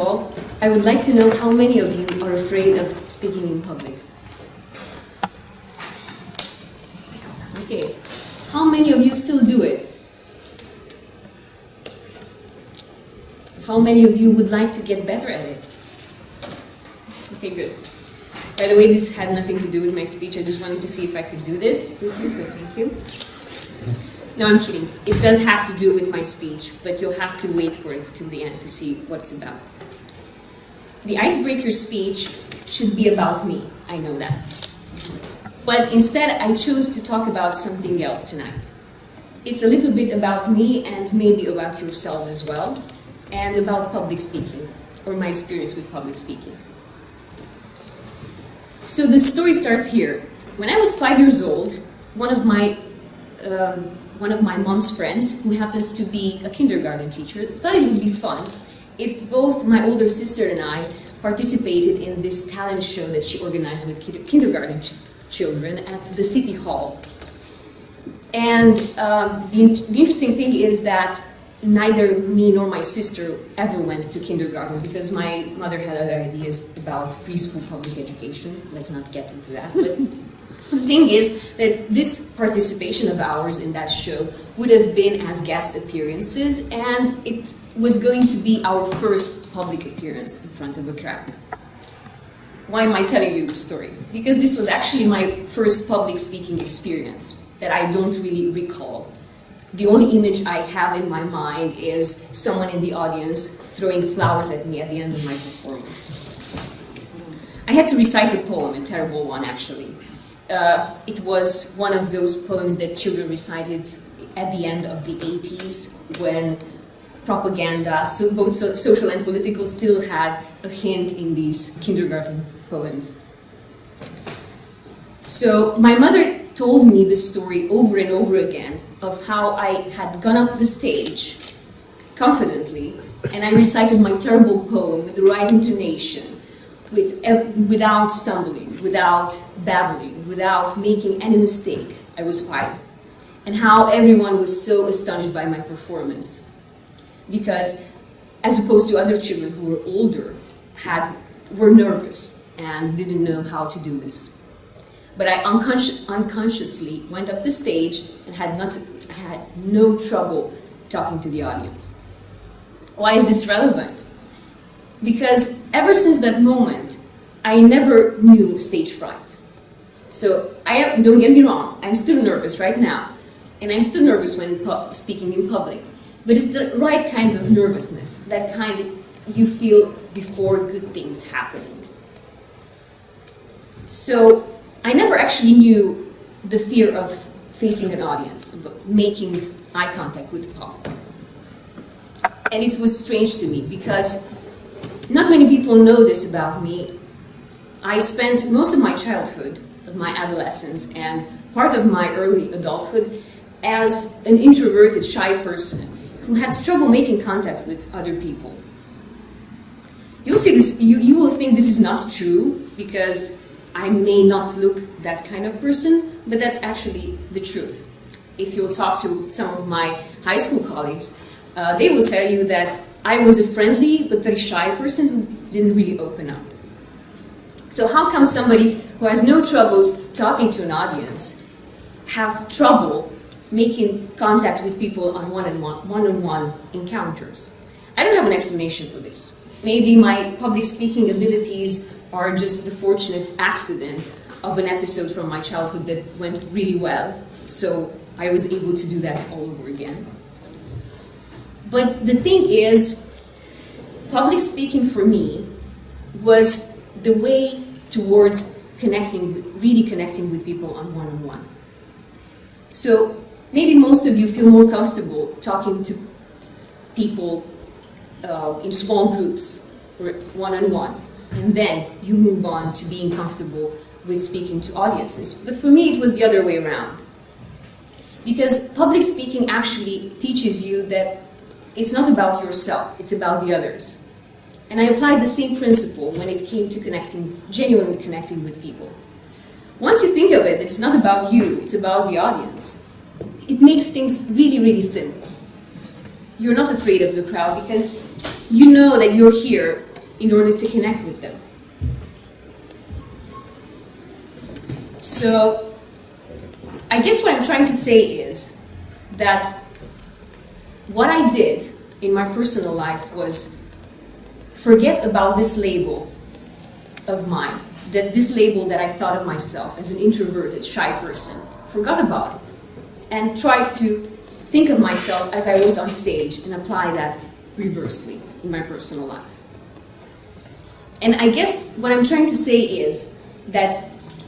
all, I would like to know how many of you are afraid of speaking in public. Okay. How many of you still do it? How many of you would like to get better at it? Okay, good. By the way, this had nothing to do with my speech. I just wanted to see if I could do this with you, so thank you. No, I'm kidding. It does have to do with my speech, but you'll have to wait for it till the end to see what it's about. The icebreaker speech should be about me, I know that. But instead, I chose to talk about something else tonight. It's a little bit about me and maybe about yourselves as well, and about public speaking, or my experience with public speaking. So the story starts here. When I was 5 years old, one of my mom's friends, who happens to be a kindergarten teacher, thought it would be fun if both my older sister and I participated in this talent show that she organized with kindergarten children at the City Hall. And the interesting thing is that neither me nor my sister ever went to kindergarten because my mother had other ideas about preschool public education. Let's not get into that. But the thing is that this participation of ours in that show would have been as guest appearances, and it was going to be our first public appearance in front of a crowd. Why am I telling you this story? Because this was actually my first public speaking experience that I don't really recall. The only image I have in my mind is someone in the audience throwing flowers at me at the end of my performance. I had to recite a poem, a terrible one actually. It was one of those poems that children recited at the end of the 80s when propaganda, so both social and political, still had a hint in these kindergarten poems. So my mother told me this story over and over again of how I had gone up the stage confidently and I recited my terrible poem with the right intonation, without stumbling, without babbling, without making any mistake. I was 5. And how everyone was so astonished by my performance. Because as opposed to other children who were older, were nervous and didn't know how to do this. But I unconsciously went up the stage and had no trouble talking to the audience. Why is this relevant? Because ever since that moment, I never knew stage fright. So don't get me wrong, I'm still nervous right now. And I'm still nervous when speaking in public. But it's the right kind of nervousness, that kind that you feel before good things happen. So I never actually knew the fear of facing an audience, of making eye contact with the public. And it was strange to me because not many people know this about me. I spent most of my childhood, of my adolescence, and part of my early adulthood as an introverted, shy person who had trouble making contact with other people. You'll see this, you will think this is not true because I may not look that kind of person, but that's actually the truth. If you'll talk to some of my high school colleagues, they will tell you that I was a friendly but very shy person who didn't really open up. So how come somebody who has no troubles talking to an audience have trouble making contact with people on one-on-one encounters? I don't have an explanation for this. Maybe my public speaking abilities are just the fortunate accident of an episode from my childhood that went really well, so I was able to do that all over again. But the thing is, public speaking for me was the way towards really connecting with people on one-on-one. So maybe most of you feel more comfortable talking to people in small groups or one-on-one, and then you move on to being comfortable with speaking to audiences. But for me, it was the other way around. Because public speaking actually teaches you that it's not about yourself, it's about the others. And I applied the same principle when it came to genuinely connecting with people. Once you think of it, it's not about you, it's about the audience. It makes things really, really simple. You're not afraid of the crowd because you know that you're here in order to connect with them. So I guess what I'm trying to say is that what I did in my personal life was forget about this label of mine, this label that I thought of myself as an introverted, shy person, forgot about it, and tried to think of myself as I was on stage and apply that reversely in my personal life. And I guess what I'm trying to say is that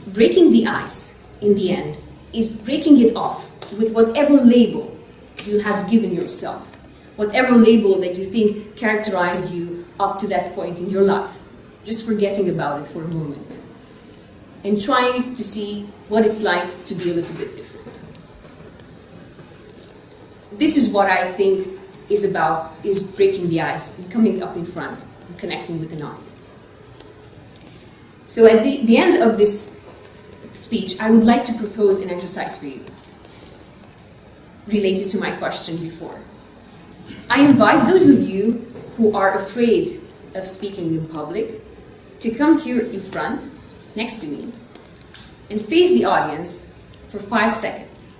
breaking the ice, in the end, is breaking it off with whatever label you have given yourself, whatever label that you think characterized you up to that point in your life, just forgetting about it for a moment, and trying to see what it's like to be a little bit different. This is what I think is breaking the ice and coming up in front and connecting with an audience. So at the end of this speech, I would like to propose an exercise for you related to my question before. I invite those of you who are afraid of speaking in public to come here in front, next to me, and face the audience for 5 seconds.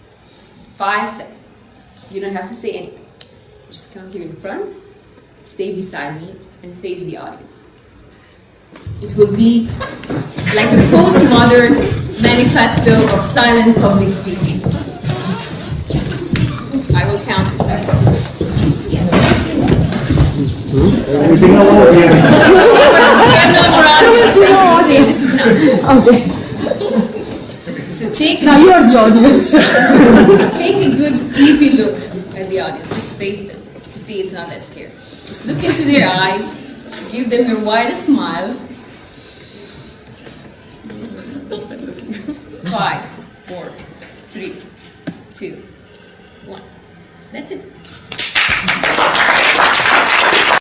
5 seconds. You don't have to say anything. Just come here in front, stay beside me, and face the audience. It will be like a postmodern manifesto of silent public speaking. I will count it. Yes. Okay, this is now. Okay. So now you are the audience. Take a good creepy look at the audience. Just face them. See, it's not that scary. Just look into their eyes. Give them your widest smile.